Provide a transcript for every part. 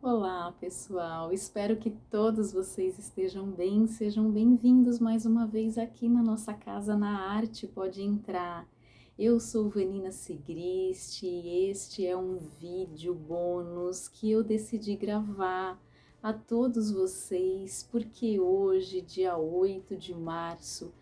Olá, pessoal. Espero que todos vocês estejam bem. Sejam bem-vindos mais uma vez aqui na nossa casa na Arte Pode Entrar. Eu sou Vanina Sigrist e este é um vídeo bônus que eu decidi gravar a todos vocês porque hoje, dia 8 de março,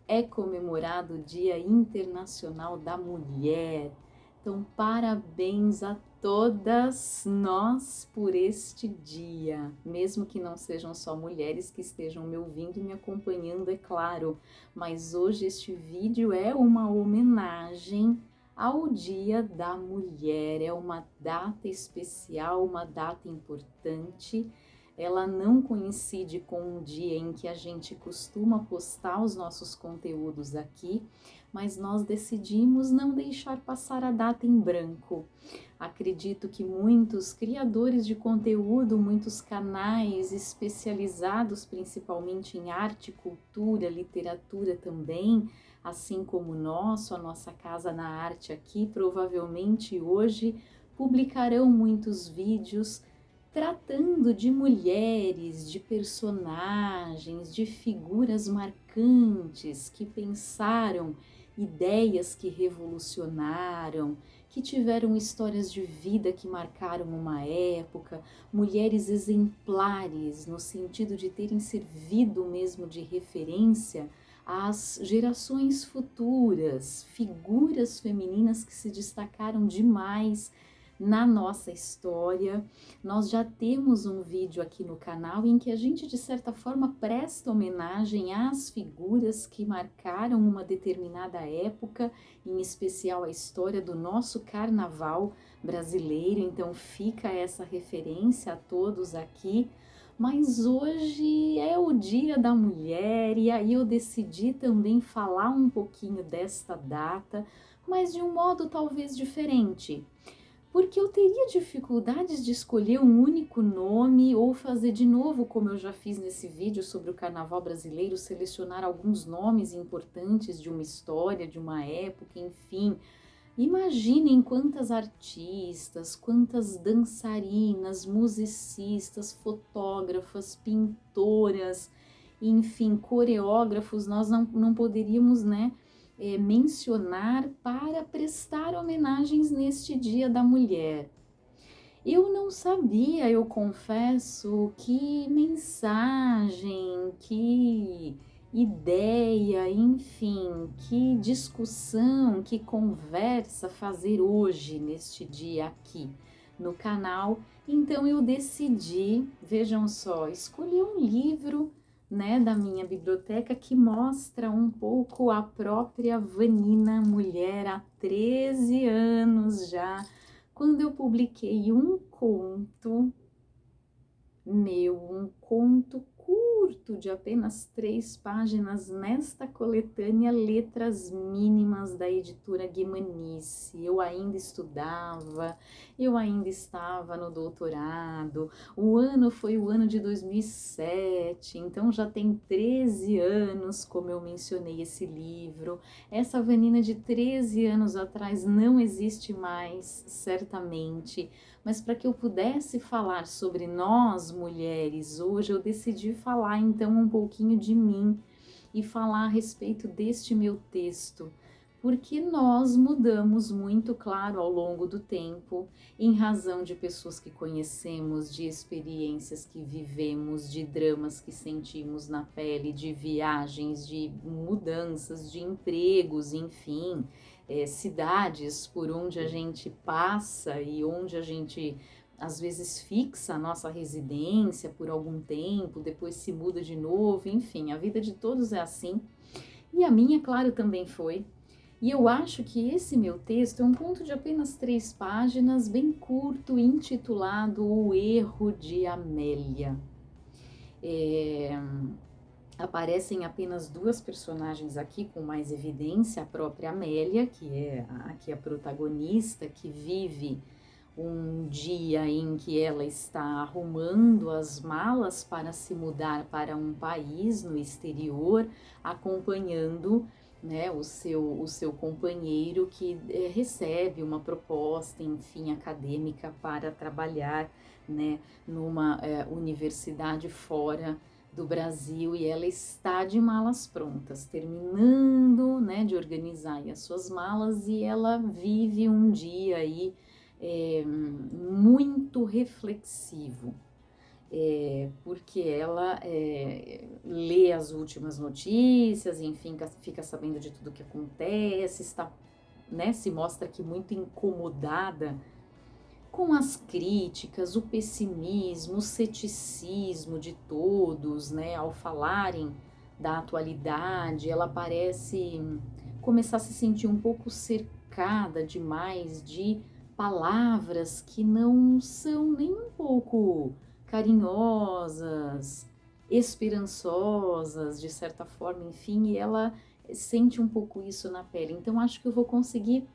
é comemorado o Dia Internacional da Mulher. Então, parabéns a todas nós por este dia, mesmo que não sejam só mulheres que estejam me ouvindo e me acompanhando, é claro, mas hoje este vídeo é uma homenagem ao Dia da Mulher, é uma data especial, uma data importante. Ela não coincide com um dia em que a gente costuma postar os nossos conteúdos aqui, mas nós decidimos não deixar passar a data em branco. Acredito que muitos criadores de conteúdo, muitos canais especializados principalmente em arte, cultura, literatura também, assim como o nosso, a nossa Casa na Arte aqui, provavelmente hoje publicarão muitos vídeos tratando de mulheres, de personagens, de figuras marcantes que pensaram ideias que revolucionaram, que tiveram histórias de vida que marcaram uma época, mulheres exemplares no sentido de terem servido mesmo de referência às gerações futuras, figuras femininas que se destacaram demais na nossa história. Nós já temos um vídeo aqui no canal em que a gente, de certa forma, presta homenagem às figuras que marcaram uma determinada época, em especial a história do nosso carnaval brasileiro. Então fica essa referência a todos aqui. Mas hoje é o Dia da Mulher e aí eu decidi também falar um pouquinho desta data, mas de um modo talvez diferente, porque eu teria dificuldades de escolher um único nome ou fazer de novo, como eu já fiz nesse vídeo sobre o carnaval brasileiro, selecionar alguns nomes importantes de uma história, de uma época, enfim. Imaginem quantas artistas, quantas dançarinas, musicistas, fotógrafas, pintoras, enfim, coreógrafos, nós não poderíamos, né, mencionar para prestar homenagens neste Dia da Mulher. Eu não sabia, eu confesso, que mensagem, que ideia, enfim, que discussão, que conversa fazer hoje, neste dia aqui no canal. Então eu decidi, vejam só, escolher um livro, né, da minha biblioteca que mostra um pouco a própria Vanina, mulher há 13 anos já, quando eu publiquei um conto meu, um conto curto de apenas 3 páginas nesta coletânea Letras Mínimas da editora Guimanice. Eu ainda estudava, eu ainda estava no doutorado, o ano foi o ano de 2007, então já tem 13 anos, como eu mencionei esse livro. Essa Vanina de 13 anos atrás não existe mais, certamente, mas para que eu pudesse falar sobre nós, mulheres, hoje eu decidi falar então um pouquinho de mim e falar a respeito deste meu texto, porque nós mudamos muito, claro, ao longo do tempo, em razão de pessoas que conhecemos, de experiências que vivemos, de dramas que sentimos na pele, de viagens, de mudanças, de empregos, enfim, cidades por onde a gente passa e onde a gente às vezes fixa a nossa residência por algum tempo, depois se muda de novo, enfim, a vida de todos é assim. E a minha, claro, também foi. E eu acho que esse meu texto é um conto de apenas 3 páginas, bem curto, intitulado O Erro de Amélia. Aparecem apenas 2 personagens aqui com mais evidência, a própria Amélia, que é aqui a protagonista, que vive um dia em que ela está arrumando as malas para se mudar para um país no exterior, acompanhando, né, o seu companheiro que recebe uma proposta, enfim, acadêmica para trabalhar né, numa universidade fora do Brasil, e ela está de malas prontas, terminando, né, de organizar aí as suas malas, e ela vive um dia aí muito reflexivo, porque ela lê as últimas notícias, enfim, fica sabendo de tudo que acontece, está, né, se mostra aqui muito incomodada com as críticas, o pessimismo, o ceticismo de todos, né, ao falarem da atualidade. Ela parece começar a se sentir um pouco cercada demais de palavras que não são nem um pouco carinhosas, esperançosas, de certa forma, enfim, e ela sente um pouco isso na pele. Então, acho que eu vou conseguir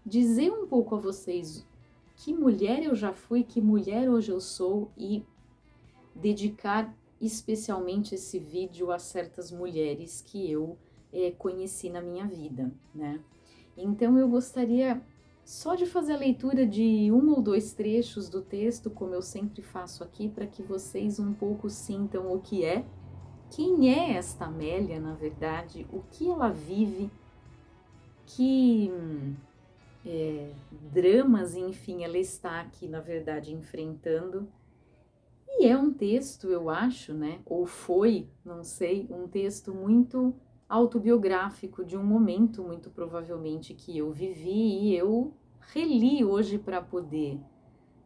dizer um pouco a vocês que mulher eu já fui, que mulher hoje eu sou, e dedicar especialmente esse vídeo a certas mulheres que eu conheci na minha vida, né? Então eu gostaria só de fazer a leitura de um ou dois trechos do texto, como eu sempre faço aqui, para que vocês um pouco sintam o que é, quem é esta Amélia, na verdade, o que ela vive, que dramas, enfim, ela está aqui, na verdade, enfrentando. E é um texto, eu acho, né, ou foi, não sei, um texto muito autobiográfico de um momento, muito provavelmente, que eu vivi, e eu reli hoje para poder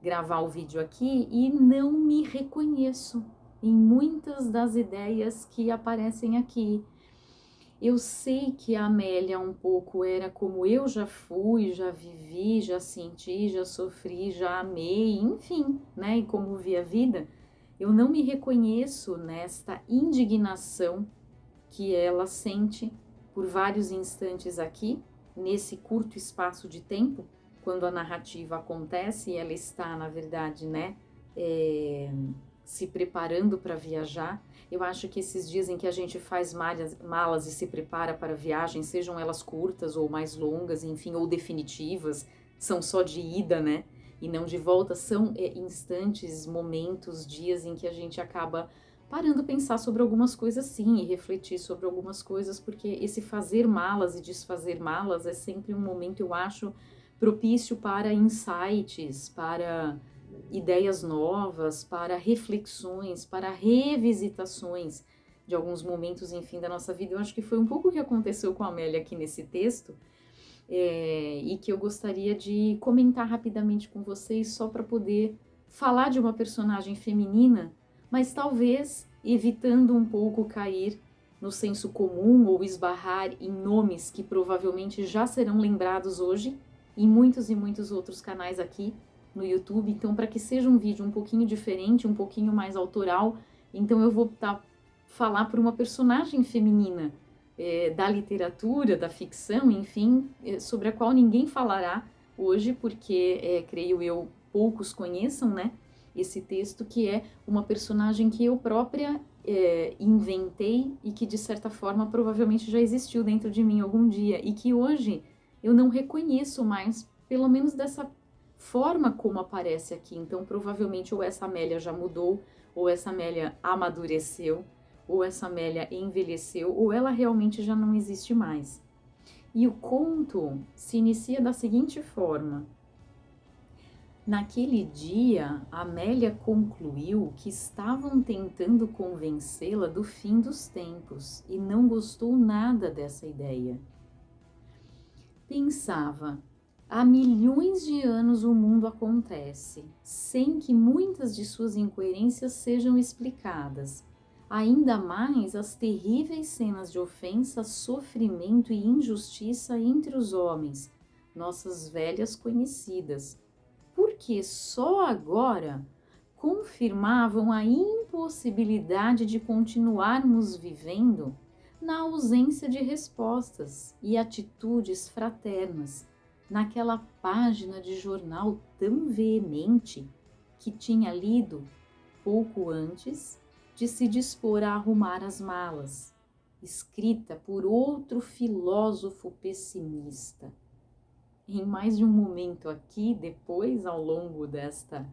gravar o vídeo aqui, e não me reconheço em muitas das ideias que aparecem aqui. Eu sei que a Amélia um pouco era como eu já fui, já vivi, já senti, já sofri, já amei, enfim, né? E como vi a vida, eu não me reconheço nesta indignação que ela sente por vários instantes aqui, nesse curto espaço de tempo, quando a narrativa acontece e ela está, na verdade, né, se preparando para viajar. Eu acho que esses dias em que a gente faz malas e se prepara para a viagem, sejam elas curtas ou mais longas, enfim, ou definitivas, são só de ida, né, e não de volta, são instantes, momentos, dias em que a gente acaba parando pensar sobre algumas coisas sim, e refletir sobre algumas coisas, porque esse fazer malas e desfazer malas é sempre um momento, eu acho, propício para insights, para ideias novas, para reflexões, para revisitações de alguns momentos, enfim, da nossa vida. Eu acho que foi um pouco o que aconteceu com a Amélia aqui nesse texto, e que eu gostaria de comentar rapidamente com vocês, só para poder falar de uma personagem feminina, mas talvez evitando um pouco cair no senso comum ou esbarrar em nomes que provavelmente já serão lembrados hoje em muitos e muitos outros canais aqui no YouTube. Então, para que seja um vídeo um pouquinho diferente, um pouquinho mais autoral, então eu vou falar por uma personagem feminina da literatura, da ficção, enfim, sobre a qual ninguém falará hoje, porque, creio eu, poucos conheçam, né, esse texto, que é uma personagem que eu própria inventei e que, de certa forma, provavelmente já existiu dentro de mim algum dia, e que hoje eu não reconheço mais, pelo menos dessa forma como aparece aqui. Então, provavelmente, ou essa Amélia já mudou, ou essa Amélia amadureceu, ou essa Amélia envelheceu, ou ela realmente já não existe mais. E o conto se inicia da seguinte forma: naquele dia, Amélia concluiu que estavam tentando convencê-la do fim dos tempos e não gostou nada dessa ideia. Pensava: há milhões de anos o mundo acontece, sem que muitas de suas incoerências sejam explicadas. Ainda mais as terríveis cenas de ofensa, sofrimento e injustiça entre os homens, nossas velhas conhecidas, porque só agora confirmavam a impossibilidade de continuarmos vivendo na ausência de respostas e atitudes fraternas, naquela página de jornal tão veemente que tinha lido pouco antes de se dispor a arrumar as malas, escrita por outro filósofo pessimista. Em mais de um momento aqui, depois, ao longo desta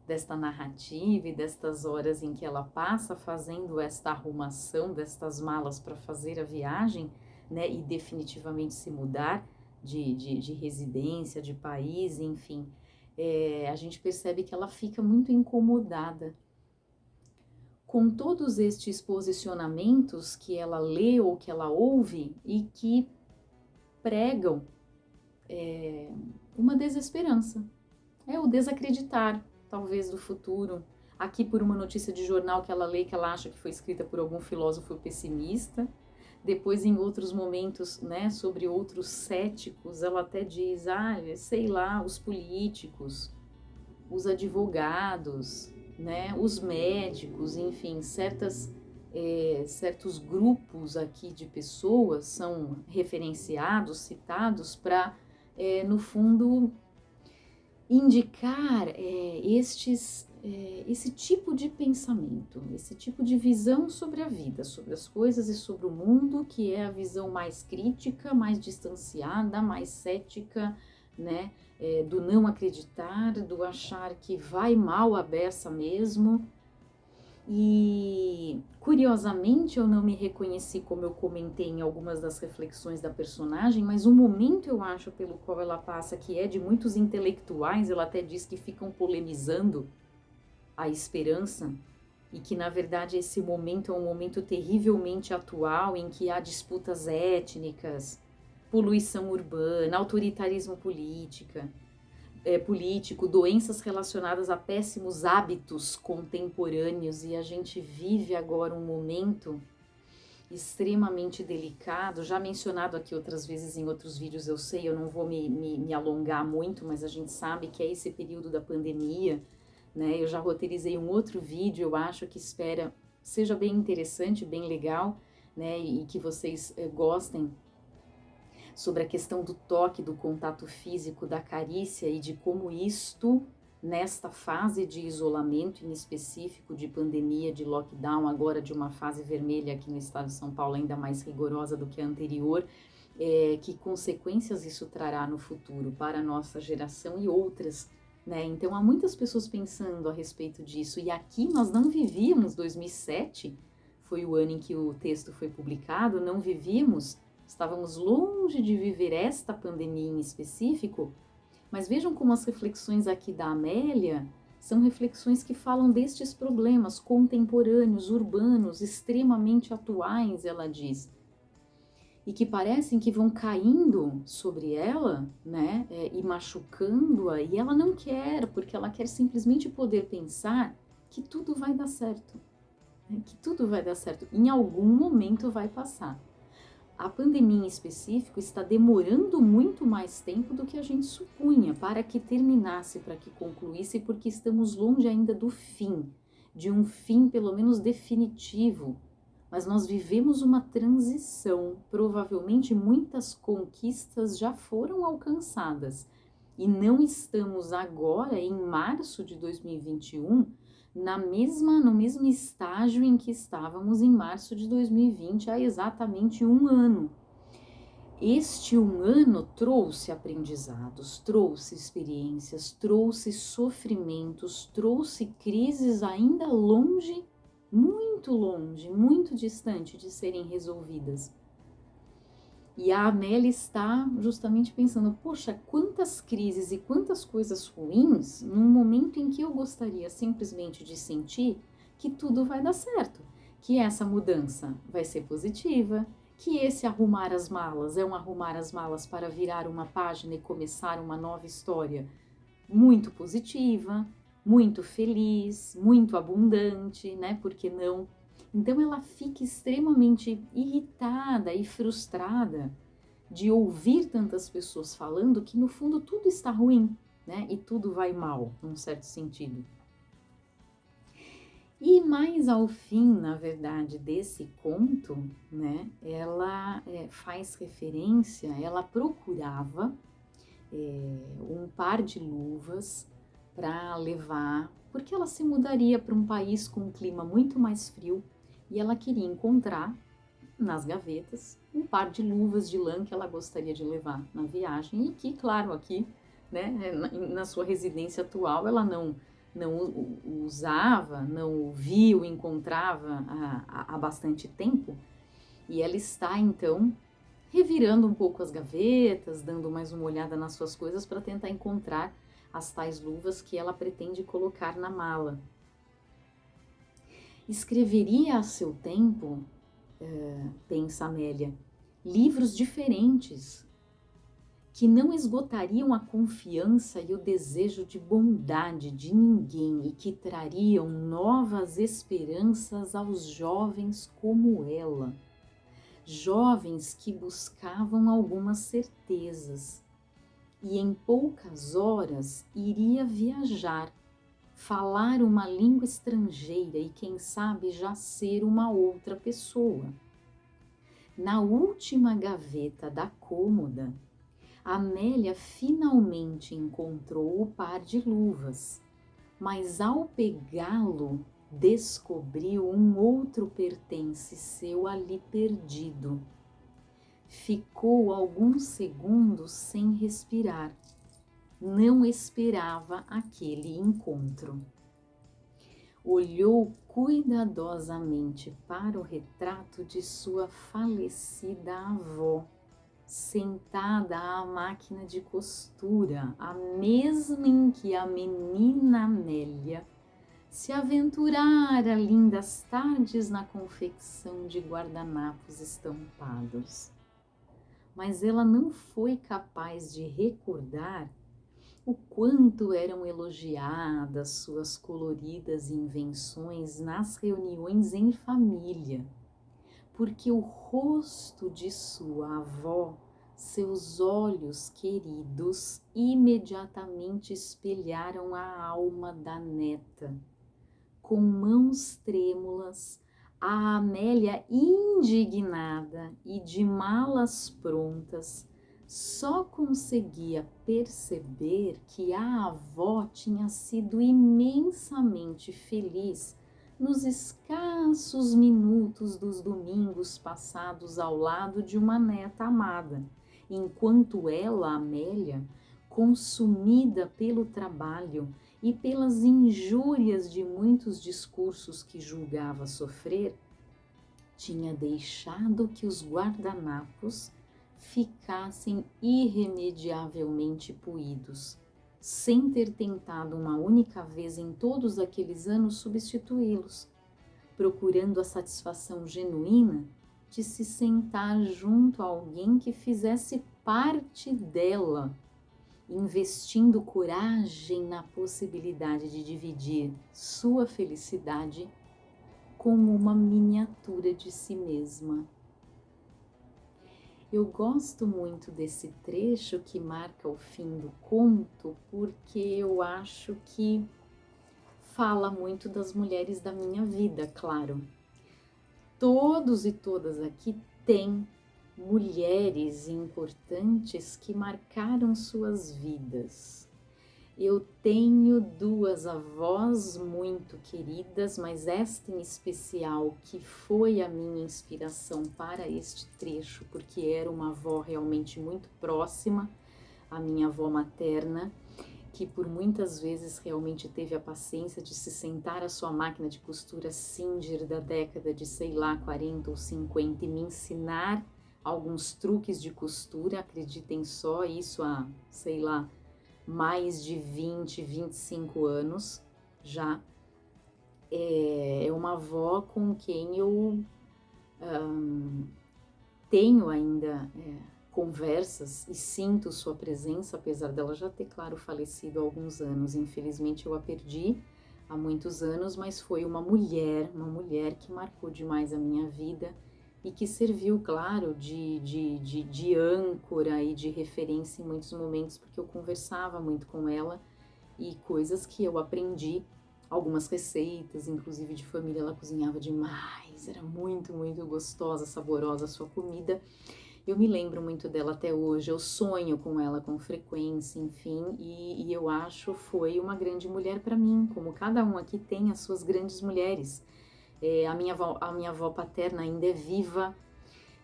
desta narrativa e destas horas em que ela passa fazendo esta arrumação destas malas para fazer a viagem, né, e definitivamente se mudar de residência, de país, enfim, a gente percebe que ela fica muito incomodada com todos estes posicionamentos que ela lê ou que ela ouve e que pregam uma desesperança, o desacreditar, talvez, do futuro. Aqui por uma notícia de jornal que ela lê, que ela acha que foi escrita por algum filósofo pessimista. Depois, em outros momentos, né, sobre outros céticos, ela até diz, sei lá, os políticos, os advogados, né, os médicos, enfim, certos grupos aqui de pessoas são referenciados, citados para, no fundo, indicar esse tipo de pensamento, esse tipo de visão sobre a vida, sobre as coisas e sobre o mundo, que é a visão mais crítica, mais distanciada, mais cética, né? Do não acreditar, do achar que vai mal a beça mesmo. E, curiosamente, eu não me reconheci, como eu comentei em algumas das reflexões da personagem, mas o momento, eu acho, pelo qual ela passa, que é de muitos intelectuais, ela até diz que ficam polemizando a esperança, e que, na verdade, esse momento é um momento terrivelmente atual, em que há disputas étnicas, poluição urbana, autoritarismo político, doenças relacionadas a péssimos hábitos contemporâneos, e a gente vive agora um momento extremamente delicado, já mencionado aqui outras vezes em outros vídeos, eu sei, eu não vou me alongar muito, mas a gente sabe que é esse período da pandemia, né? Eu já roteirizei um outro vídeo, eu acho que seja bem interessante, bem legal, né? E que vocês gostem, sobre a questão do toque, do contato físico, da carícia e de como isto, nesta fase de isolamento, em específico de pandemia, de lockdown, agora de uma fase vermelha aqui no estado de São Paulo, ainda mais rigorosa do que a anterior, que consequências isso trará no futuro para a nossa geração e outras, né? Então, há muitas pessoas pensando a respeito disso, e aqui nós não vivíamos, 2007 foi o ano em que o texto foi publicado, não vivíamos. Estávamos longe de viver esta pandemia em específico, mas vejam como as reflexões aqui da Amélia são reflexões que falam destes problemas contemporâneos, urbanos, extremamente atuais, ela diz, e que parecem que vão caindo sobre ela, né, e machucando-a, e ela não quer, porque ela quer simplesmente poder pensar que tudo vai dar certo, né, que tudo vai dar certo, em algum momento vai passar. A pandemia em específico está demorando muito mais tempo do que a gente supunha para que terminasse, para que concluísse, porque estamos longe ainda do fim, de um fim pelo menos definitivo. Mas nós vivemos uma transição, provavelmente muitas conquistas já foram alcançadas e não estamos agora, em março de 2021, no mesmo estágio em que estávamos em março de 2020, há exatamente um ano. Este um ano trouxe aprendizados, trouxe experiências, trouxe sofrimentos, trouxe crises ainda longe, muito distante de serem resolvidas. E a Amélia está justamente pensando, poxa, quantas crises e quantas coisas ruins num momento em que eu gostaria simplesmente de sentir que tudo vai dar certo, que essa mudança vai ser positiva, que esse arrumar as malas é um arrumar as malas para virar uma página e começar uma nova história muito positiva, muito feliz, muito abundante, né? Por que não? Então ela fica extremamente irritada e frustrada de ouvir tantas pessoas falando que no fundo tudo está ruim, né? E tudo vai mal, num certo sentido. E mais ao fim, na verdade, desse conto, né? Ela faz referência, ela procurava um par de luvas para levar, porque ela se mudaria para um país com um clima muito mais frio, e ela queria encontrar nas gavetas um par de luvas de lã que ela gostaria de levar na viagem, e que, claro, aqui, né, na sua residência atual, ela não o usava, não o via, o encontrava há bastante tempo, e ela está então revirando um pouco as gavetas, dando mais uma olhada nas suas coisas para tentar encontrar as tais luvas que ela pretende colocar na mala. Escreveria a seu tempo, pensa Amélia, livros diferentes, que não esgotariam a confiança e o desejo de bondade de ninguém e que trariam novas esperanças aos jovens como ela. Jovens que buscavam algumas certezas e em poucas horas iria viajar, falar uma língua estrangeira e quem sabe já ser uma outra pessoa. Na última gaveta da cômoda, Amélia finalmente encontrou o par de luvas, mas ao pegá-lo, descobriu um outro pertence seu ali perdido. Ficou alguns segundos sem respirar. Não esperava aquele encontro. Olhou cuidadosamente para o retrato de sua falecida avó, sentada à máquina de costura, a mesma em que a menina Amélia se aventurara lindas tardes na confecção de guardanapos estampados. Mas ela não foi capaz de recordar o quanto eram elogiadas suas coloridas invenções nas reuniões em família, porque o rosto de sua avó, seus olhos queridos, imediatamente espelharam a alma da neta. Com mãos trêmulas, a Amélia, indignada e de malas prontas, só conseguia perceber que a avó tinha sido imensamente feliz nos escassos minutos dos domingos passados ao lado de uma neta amada, enquanto ela, Amélia, consumida pelo trabalho e pelas injúrias de muitos discursos que julgava sofrer, tinha deixado que os guardanapos ficassem irremediavelmente puídos, sem ter tentado uma única vez em todos aqueles anos substituí-los, procurando a satisfação genuína de se sentar junto a alguém que fizesse parte dela, investindo coragem na possibilidade de dividir sua felicidade com uma miniatura de si mesma. Eu gosto muito desse trecho que marca o fim do conto, porque eu acho que fala muito das mulheres da minha vida, claro. Todos e todas aqui têm mulheres importantes que marcaram suas vidas. Eu tenho duas avós muito queridas, mas esta em especial que foi a minha inspiração para este trecho, porque era uma avó realmente muito próxima, a minha avó materna, que por muitas vezes realmente teve a paciência de se sentar à sua máquina de costura Singer da década de, sei lá, 40 ou 50 e me ensinar alguns truques de costura, acreditem só, isso há, sei lá, mais de 20, 25 anos já. É uma avó com quem eu tenho ainda conversas e sinto sua presença, apesar dela já ter, claro, falecido há alguns anos. Infelizmente eu a perdi há muitos anos, mas foi uma mulher que marcou demais a minha vida e que serviu, claro, de âncora e de referência em muitos momentos, porque eu conversava muito com ela e coisas que eu aprendi, algumas receitas, inclusive de família, ela cozinhava demais, era muito, muito gostosa, saborosa a sua comida. Eu me lembro muito dela até hoje, eu sonho com ela com frequência, enfim, e eu acho foi uma grande mulher para mim, como cada um aqui tem as suas grandes mulheres. A minha avó paterna ainda é viva,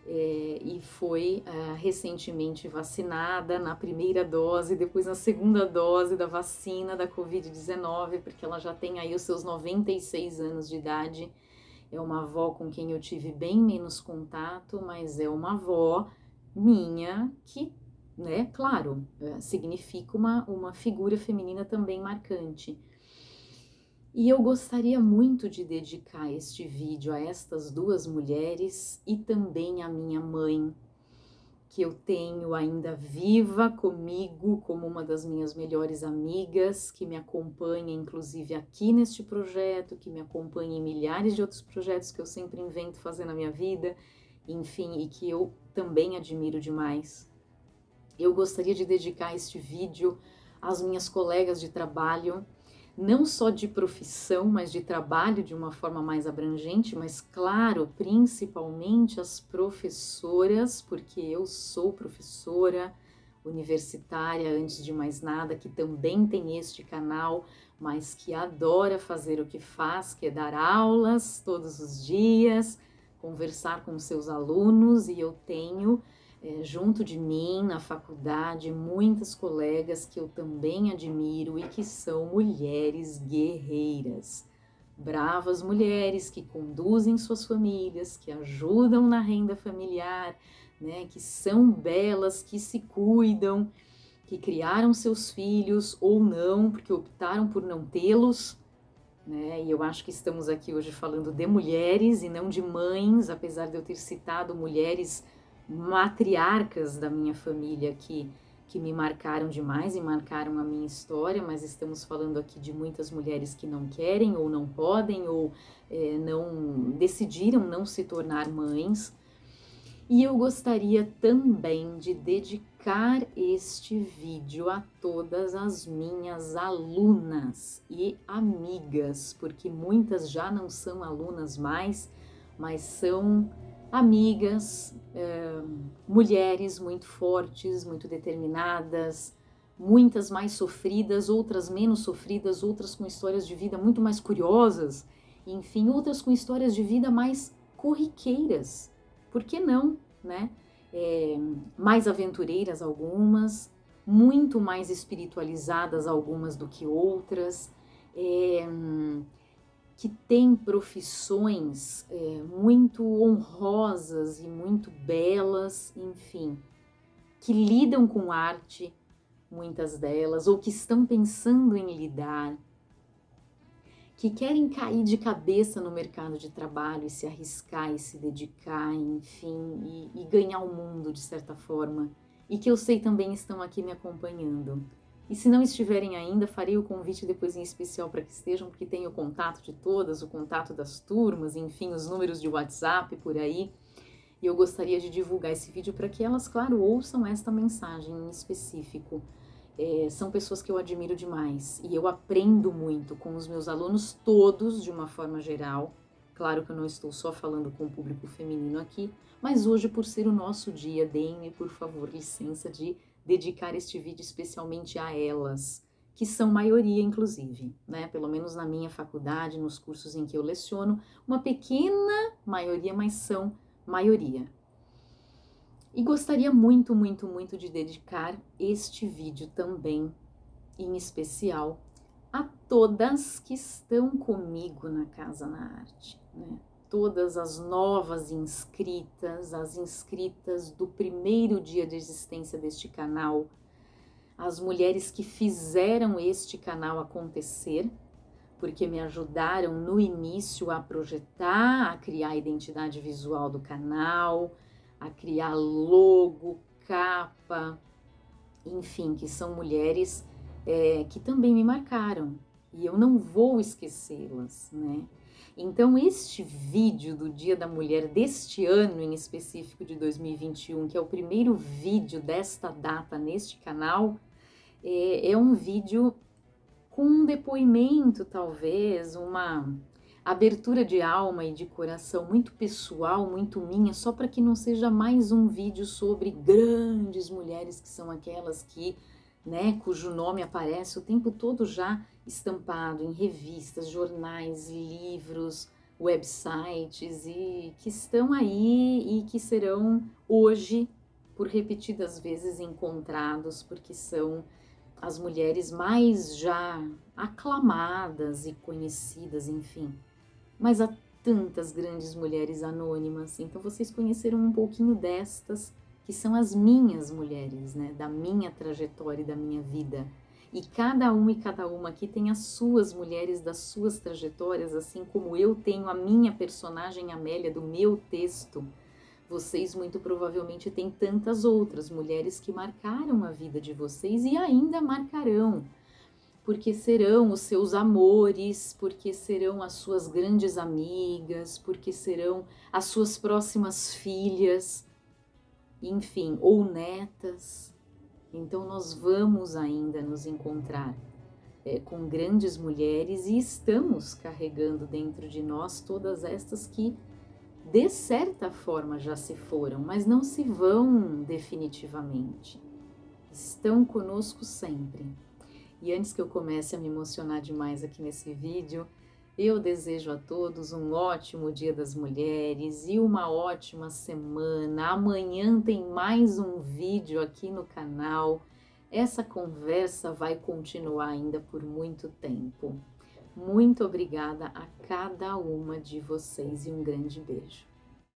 e foi recentemente vacinada na primeira dose, depois na segunda dose da vacina da Covid-19, porque ela já tem aí os seus 96 anos de idade. É uma avó com quem eu tive bem menos contato, mas é uma avó minha que, né, claro, significa uma figura feminina também marcante. E eu gostaria muito de dedicar este vídeo a estas duas mulheres e também à minha mãe, que eu tenho ainda viva comigo como uma das minhas melhores amigas, que me acompanha inclusive aqui neste projeto, que me acompanha em milhares de outros projetos que eu sempre invento fazer na minha vida, enfim, e que eu também admiro demais. Eu gostaria de dedicar este vídeo às minhas colegas de trabalho, não só de profissão, mas de trabalho de uma forma mais abrangente, mas claro, principalmente as professoras, porque eu sou professora universitária, antes de mais nada, que também tem este canal, mas que adora fazer o que faz, que é dar aulas todos os dias, conversar com seus alunos, e eu tenho junto de mim, na faculdade, muitas colegas que eu também admiro e que são mulheres guerreiras. Bravas mulheres que conduzem suas famílias, que ajudam na renda familiar, né, que são belas, que se cuidam, que criaram seus filhos ou não, porque optaram por não tê-los, né? E eu acho que estamos aqui hoje falando de mulheres e não de mães, apesar de eu ter citado mulheres matriarcas da minha família que me marcaram demais e marcaram a minha história, mas estamos falando aqui de muitas mulheres que não querem ou não podem ou não decidiram não se tornar mães. E eu gostaria também de dedicar este vídeo a todas as minhas alunas e amigas, porque muitas já não são alunas mais, mas são amigas, mulheres muito fortes, muito determinadas, muitas mais sofridas, outras menos sofridas, outras com histórias de vida muito mais curiosas, enfim, outras com histórias de vida mais corriqueiras. Por que não, né? Mais aventureiras algumas, muito mais espiritualizadas algumas do que outras, que têm profissões muito honrosas e muito belas, enfim, que lidam com arte, muitas delas, ou que estão pensando em lidar, que querem cair de cabeça no mercado de trabalho e se arriscar e se dedicar, enfim, e ganhar o mundo de certa forma, e que eu sei também estão aqui me acompanhando. E se não estiverem ainda, farei o convite depois em especial para que estejam, porque tem o contato de todas, o contato das turmas, enfim, os números de WhatsApp por aí, e eu gostaria de divulgar esse vídeo para que elas, claro, ouçam esta mensagem em específico. São pessoas que eu admiro demais e eu aprendo muito com os meus alunos todos de uma forma geral. Claro que eu não estou só falando com o público feminino aqui, mas hoje, por ser o nosso dia, deem-me, por favor, licença de dedicar este vídeo especialmente a elas, que são maioria, inclusive, né? Pelo menos na minha faculdade, nos cursos em que eu leciono, uma pequena maioria, mas são maioria. E gostaria muito, muito, muito de dedicar este vídeo também, em especial, a todas que estão comigo na Casa na Arte, né? Todas as novas inscritas, as inscritas do primeiro dia de existência deste canal, as mulheres que fizeram este canal acontecer, porque me ajudaram no início a projetar, a criar a identidade visual do canal, a criar logo, capa, enfim, que são mulheres que também me marcaram e eu não vou esquecê-las, né? Então este vídeo do Dia da Mulher deste ano em específico de 2021, que é o primeiro vídeo desta data neste canal, é um vídeo com um depoimento, talvez, uma abertura de alma e de coração muito pessoal, muito minha, só para que não seja mais um vídeo sobre grandes mulheres que são aquelas que, né, cujo nome aparece o tempo todo já estampado em revistas, jornais, livros, websites e que estão aí e que serão hoje, por repetidas vezes, encontrados, porque são as mulheres mais já aclamadas e conhecidas, enfim. Mas há tantas grandes mulheres anônimas, então vocês conheceram um pouquinho destas, que são as minhas mulheres, né, da minha trajetória e da minha vida. E cada uma aqui tem as suas mulheres das suas trajetórias, assim como eu tenho a minha personagem Amélia do meu texto. Vocês muito provavelmente têm tantas outras mulheres que marcaram a vida de vocês e ainda marcarão, porque serão os seus amores, porque serão as suas grandes amigas, porque serão as suas próximas filhas, enfim, ou netas. Então nós vamos ainda nos encontrar com grandes mulheres e estamos carregando dentro de nós todas estas que de certa forma já se foram, mas não se vão definitivamente. Estão conosco sempre. E antes que eu comece a me emocionar demais aqui nesse vídeo, eu desejo a todos um ótimo Dia das Mulheres e uma ótima semana. Amanhã tem mais um vídeo aqui no canal. Essa conversa vai continuar ainda por muito tempo. Muito obrigada a cada uma de vocês e um grande beijo.